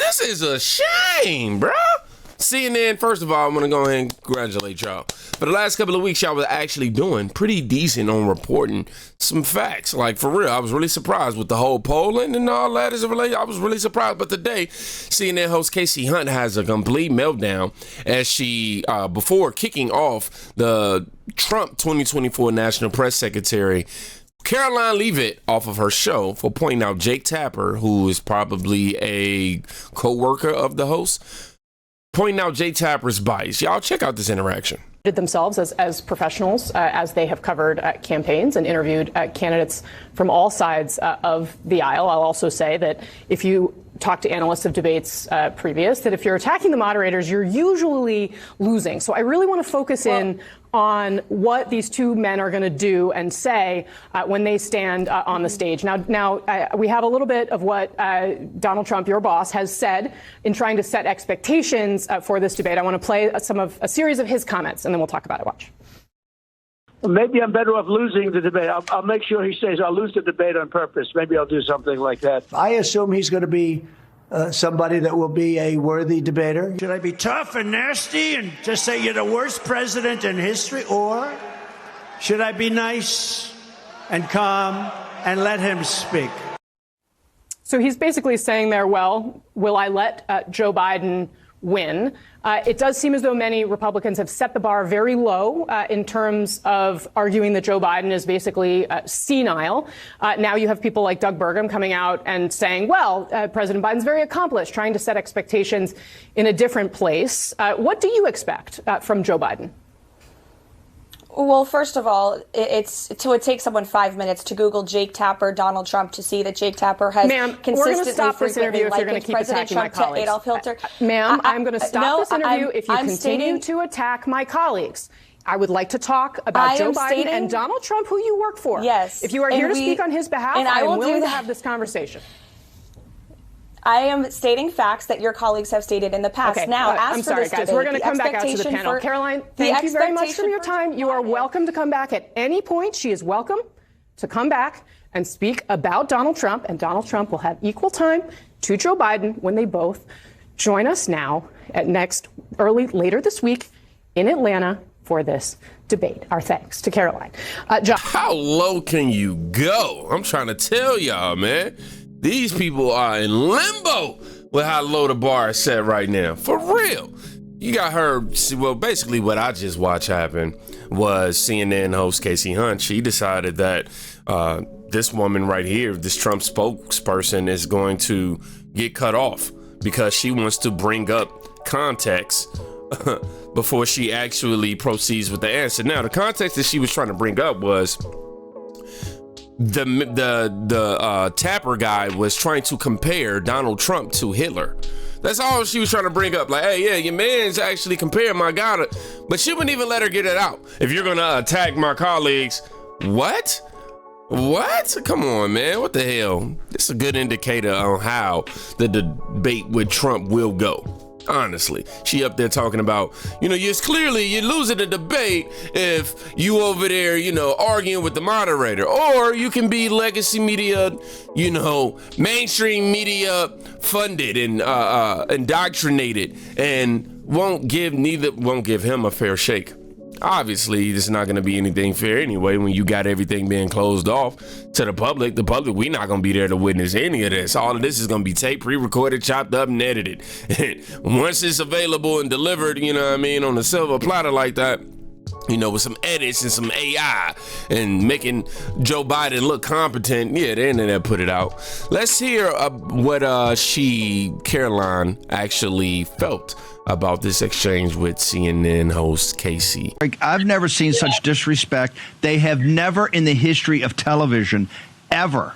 This is a shame, bro. CNN, first of all, I'm going to go ahead and congratulate y'all. For the last couple of weeks, y'all was actually doing pretty decent on reporting some facts. Like, for real, I was really surprised with the whole polling and all that. I was really surprised. But today, CNN host Casey Hunt has a complete meltdown as she, before kicking off the Trump 2024 National Press Secretary, Caroline Leavitt, off of her show for pointing out Jake Tapper, who is probably a co-worker of the host, pointing out Jake Tapper's bias. Y'all check out this interaction. Themselves as professionals, as they have covered campaigns and interviewed candidates from all sides of the aisle. I'll also say that if you talk to analysts of debates previous, that if you're attacking the moderators, you're usually losing. So I really want to focus in on what these two men are going to do and say when they stand on the stage. Now, we have a little bit of what Donald Trump, your boss, has said in trying to set expectations for this debate. I want to play a series of his comments, and then we'll talk about it. Watch. Maybe I'm better off losing the debate. I'll make sure he says I'll lose the debate on purpose. Maybe I'll do something like that. I assume he's going to be somebody that will be a worthy debater. Should I be tough and nasty and just say you're the worst president in history? Or should I be nice and calm and let him speak? So he's basically saying there, well, will I let Joe Biden win? It does seem as though many Republicans have set the bar very low in terms of arguing that Joe Biden is basically senile. Now you have people like Doug Burgum coming out and saying, well, President Biden's very accomplished, trying to set expectations in a different place. What do you expect from Joe Biden? Well, first of all, it takes someone 5 minutes to Google Jake Tapper, Donald Trump, to see that Jake Tapper has consistently, we're going to stop this interview if you're going to keep President attacking Trump my colleagues. Adolf Hitler. Ma'am, I'm going to stop this interview if you I'm continue to attack my colleagues. I would like to talk about Joe Biden and Donald Trump, who you work for. Yes. If you are here to speak on his behalf, I am willing to have this conversation. I am stating facts that your colleagues have stated in the past. Okay. Now, I'm sorry, guys. We're going to come back out to the panel. Caroline, thank you very much for your time. You are welcome to come back at any point. She is welcome to come back and speak about Donald Trump, and Donald Trump will have equal time to Joe Biden when they both join us now at later this week in Atlanta for this debate. Our thanks to Caroline. John. How low can you go? I'm trying to tell y'all, man. These people are in limbo with how low the bar is set right now. For real. You got her. Well, basically what I just watched happen was CNN host Casey Hunt. She decided that this woman right here, this Trump spokesperson, is going to get cut off because she wants to bring up context before she actually proceeds with the answer. Now, the context that she was trying to bring up was the Tapper guy was trying to compare Donald Trump to Hitler. That's all she was trying to bring up. Like, hey, yeah, your man's actually comparing my guy to, but she wouldn't even let her get it out. If you're gonna attack my colleagues, what? Come on, man. What the hell? This is a good indicator on how the debate with Trump will go. Honestly, she up there talking about, you're losing the debate if you over there, arguing with the moderator, or you can be legacy media, mainstream media funded and indoctrinated and won't give him a fair shake. Obviously, this is not going to be anything fair anyway when you got everything being closed off to the public. The public, we're not going to be there to witness any of this. All of this is going to be taped, pre-recorded, chopped up, and edited. Once it's available and delivered, on a silver platter like that, with some edits and some AI and making Joe Biden look competent, the internet put it out. Let's hear what Caroline actually felt about this exchange with CNN host Casey. I've never seen such disrespect. They have never in the history of television ever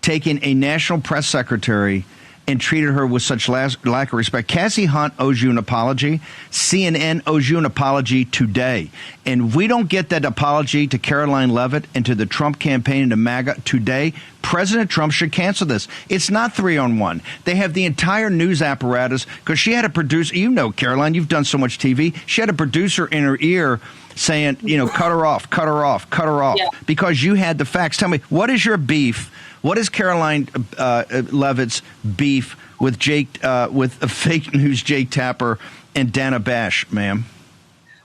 taken a national press secretary and treated her with such lack of respect. Cassie Hunt owes you an apology. CNN owes you an apology today. And we don't get that apology to Caroline Leavitt and to the Trump campaign and to MAGA today, President Trump should cancel this. It's not 3-on-1. They have the entire news apparatus because she had a producer. Caroline, you've done so much TV. She had a producer in her ear saying, cut her off, because you had the facts. Tell me, what is your beef What is Caroline Leavitt's beef with with fake news Jake Tapper and Dana Bash, ma'am?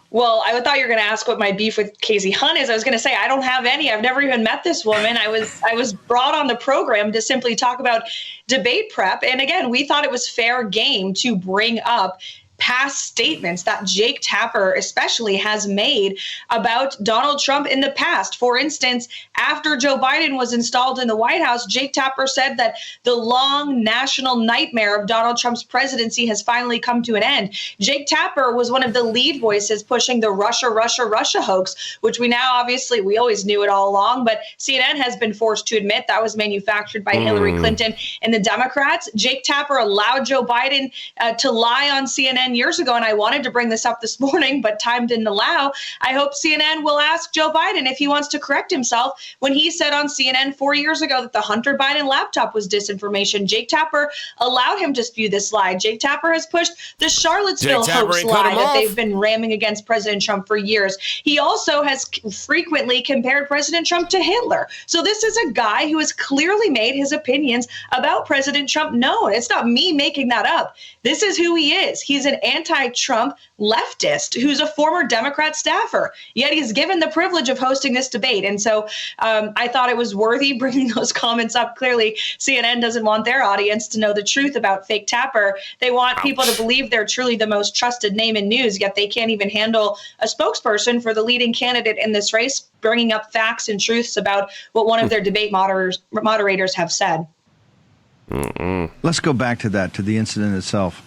Well, I thought you were going to ask what my beef with Casey Hunt is. I was going to say, I don't have any. I've never even met this woman. I was brought on the program to simply talk about debate prep. And again, we thought it was fair game to bring up past statements that Jake Tapper especially has made about Donald Trump in the past. For instance, after Joe Biden was installed in the White House, Jake Tapper said that the long national nightmare of Donald Trump's presidency has finally come to an end. Jake Tapper was one of the lead voices pushing the Russia hoax, which we always knew it all along, but CNN has been forced to admit that was manufactured by Hillary Clinton and the Democrats. Jake Tapper allowed Joe Biden to lie on CNN years ago, and I wanted to bring this up this morning, but time didn't allow. I hope CNN will ask Joe Biden if he wants to correct himself when he said on CNN 4 years ago that the Hunter Biden laptop was disinformation. Jake Tapper allowed him to spew this lie. Jake Tapper has pushed the Charlottesville hoax lie that they've been ramming against President Trump for years. He also has frequently compared President Trump to Hitler. So this is a guy who has clearly made his opinions about President Trump known. It's not me making that up. This is who he is. He's an anti-Trump leftist who's a former Democrat staffer, yet he's given the privilege of hosting this debate. And so I thought it was worthy bringing those comments up. Clearly, CNN doesn't want their audience to know the truth about fake Tapper. They want people to believe they're truly the most trusted name in news, yet they can't even handle a spokesperson for the leading candidate in this race, bringing up facts and truths about what one of their debate moderators have said. Let's go back to the incident itself.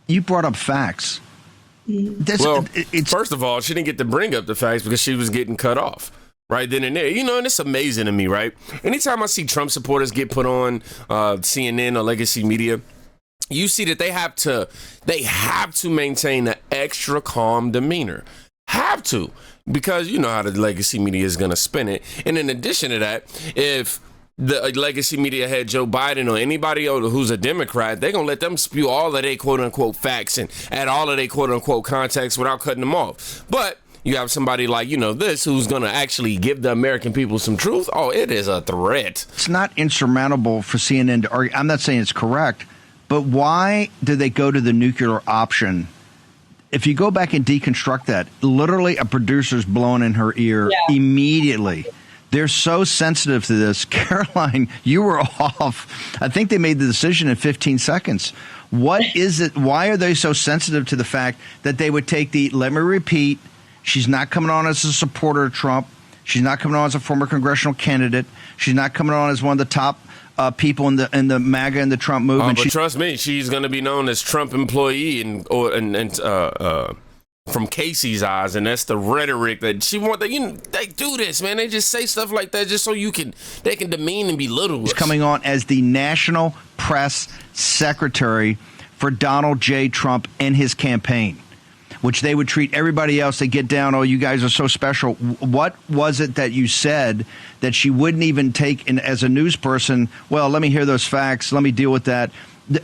You brought up facts. First of all, she didn't get to bring up the facts because she was getting cut off right then and there. And it's amazing to me, right? Anytime I see Trump supporters get put on CNN or legacy media, you see that they have to maintain an extra calm demeanor. Have to, because you know how the legacy media is going to spin it. And in addition to that, if the legacy media had Joe Biden or anybody else who's a Democrat, they're going to let them spew all of their quote unquote facts and add all of their quote unquote context without cutting them off. But you have somebody like, this who's going to actually give the American people some truth. Oh, it is a threat. It's not insurmountable for CNN to argue. I'm not saying it's correct, but why do they go to the nuclear option? If you go back and deconstruct that, literally a producer's blown in her ear immediately. They're so sensitive to this. Caroline, you were off. I think they made the decision in 15 seconds. What is it? Why are they so sensitive to the fact that they would take let me repeat, she's not coming on as a supporter of Trump. She's not coming on as a former congressional candidate. She's not coming on as one of the top people in the MAGA and the Trump movement. But trust me, she's going to be known as Trump employee and from Casey's eyes, and that's the rhetoric that she want. They do this, man. They just say stuff like that just so they can demean and belittle us. She's coming on as the national press secretary for Donald J. Trump and his campaign, which they would treat everybody else. They get down, oh, you guys are so special. What was it that you said that she wouldn't even take in as a news person? Well, let me hear those facts. Let me deal with that.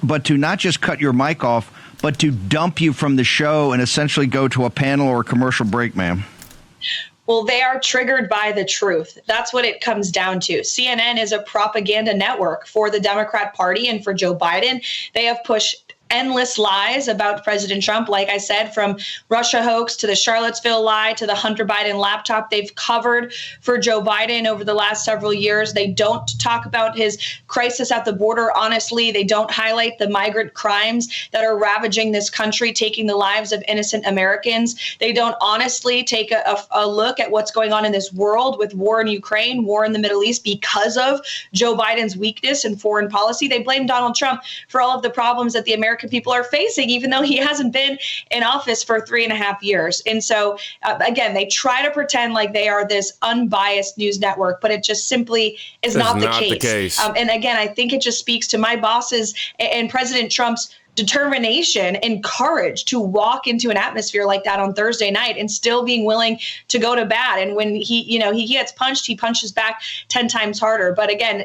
But to not just cut your mic off, but to dump you from the show and essentially go to a panel or a commercial break, ma'am. Well, they are triggered by the truth. That's what it comes down to. CNN is a propaganda network for the Democrat Party and for Joe Biden. They have pushed endless lies about President Trump. Like I said, from Russia hoax to the Charlottesville lie to the Hunter Biden laptop, they've covered for Joe Biden over the last several years. They don't talk about his crisis at the border honestly. They don't highlight the migrant crimes that are ravaging this country, taking the lives of innocent Americans. They don't honestly take a look at what's going on in this world with war in Ukraine, war in the Middle East because of Joe Biden's weakness in foreign policy. They blame Donald Trump for all of the problems that the American people are facing, even though he hasn't been in office for 3.5 years. And so, again, they try to pretend like they are this unbiased news network, but it just simply is not the case. And again, I think it just speaks to my bosses and President Trump's determination and courage to walk into an atmosphere like that on Thursday night and still being willing to go to bat. And when he gets punched, he punches back 10 times harder. But again,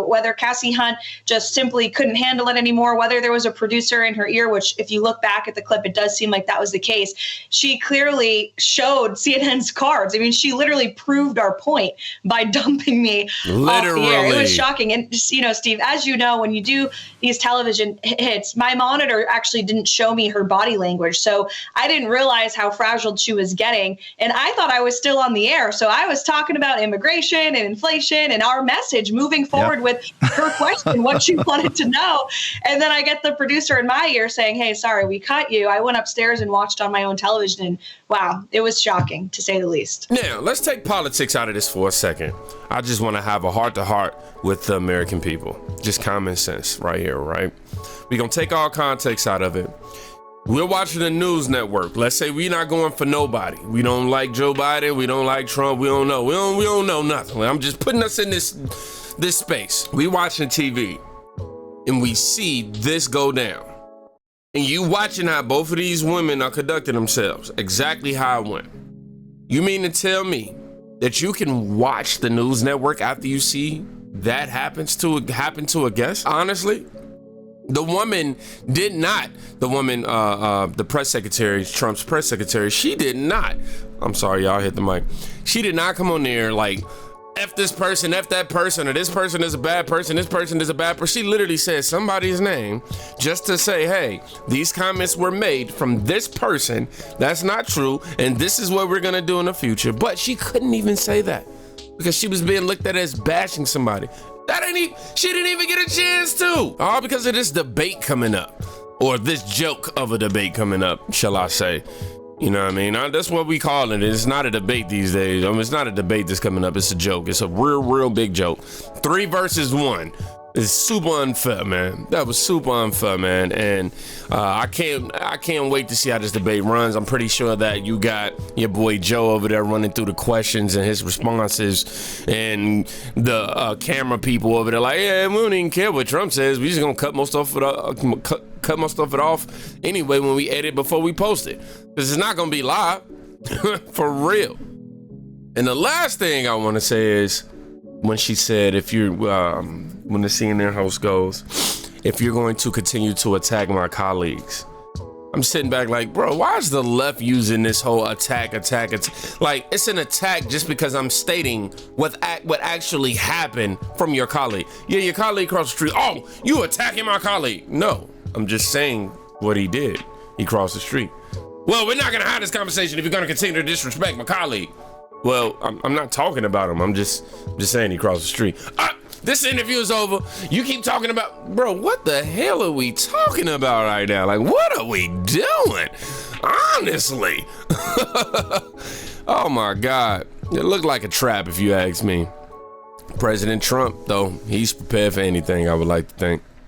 whether Cassie Hunt just simply couldn't handle it anymore, whether there was a producer in her ear, which if you look back at the clip, it does seem like that was the case. She clearly showed CNN's cards. I mean, she literally proved our point by dumping me off the air. It was shocking. And Steve, as you know, when you do these television hits, my monitor actually didn't show me her body language. So I didn't realize how frazzled she was getting. And I thought I was still on the air. So I was talking about immigration and inflation and our message moving forward with her question, what she wanted to know. And then I get the producer in my ear saying, hey, sorry, we cut you. I went upstairs and watched on my own television. And wow, it was shocking, to say the least. Now, let's take politics out of this for a second. I just want to have a heart-to-heart with the American people. Just common sense right here, right? We're going to take all context out of it. We're watching the news network. Let's say we're not going for nobody. We don't like Joe Biden. We don't like Trump. We don't know. We don't know nothing. I'm just putting us in this space. We watching TV and we see this go down. And you watching how both of these women are conducting themselves, exactly how it went. You mean to tell me that you can watch the news network after you see that happen to a guest? Honestly, the woman did not. The press secretary, Trump's press secretary, she did not. I'm sorry, y'all hit the mic. She did not come on there like, F this person, F that person, or this person is a bad person, this person is a bad person. She literally said somebody's name just to say, hey, these comments were made from this person. That's not true. And this is what we're going to do in the future. But she couldn't even say that because she was being looked at as bashing somebody. She didn't even get a chance to. All because of this debate coming up, or this joke of a debate coming up, shall I say. You know what I mean? That's what we call it. It's not a debate these days. It's not a debate that's coming up. It's a joke. It's a real big joke. 3 versus 1. It's super unfair, man. That was super unfair, man. And I can't wait to see how this debate runs. I'm pretty sure that you got your boy Joe over there running through the questions and his responses, and the camera people over there like, yeah, we don't even care what Trump says. We just gonna cut most of it off anyway when we edit before we post it, because it's not gonna be live for real. And the last thing I want to say is, when she said, if you're, when the CNN host goes, if you're going to continue to attack my colleagues, I'm sitting back like, bro, why is the left using this whole attack? Like, it's an attack just because I'm stating what actually happened from your colleague. Yeah, your colleague across the street. Oh, you attacking my colleague. No, I'm just saying what he did. He crossed the street. Well, we're not going to have this conversation if you're going to continue to disrespect my colleague. Well, I'm not talking about him. I'm just saying he crossed the street. This interview is over. You keep talking about, bro, what the hell are we talking about right now? Like, what are we doing? Honestly. Oh my God. It looked like a trap if you ask me. President Trump, though, he's prepared for anything, I would like to think.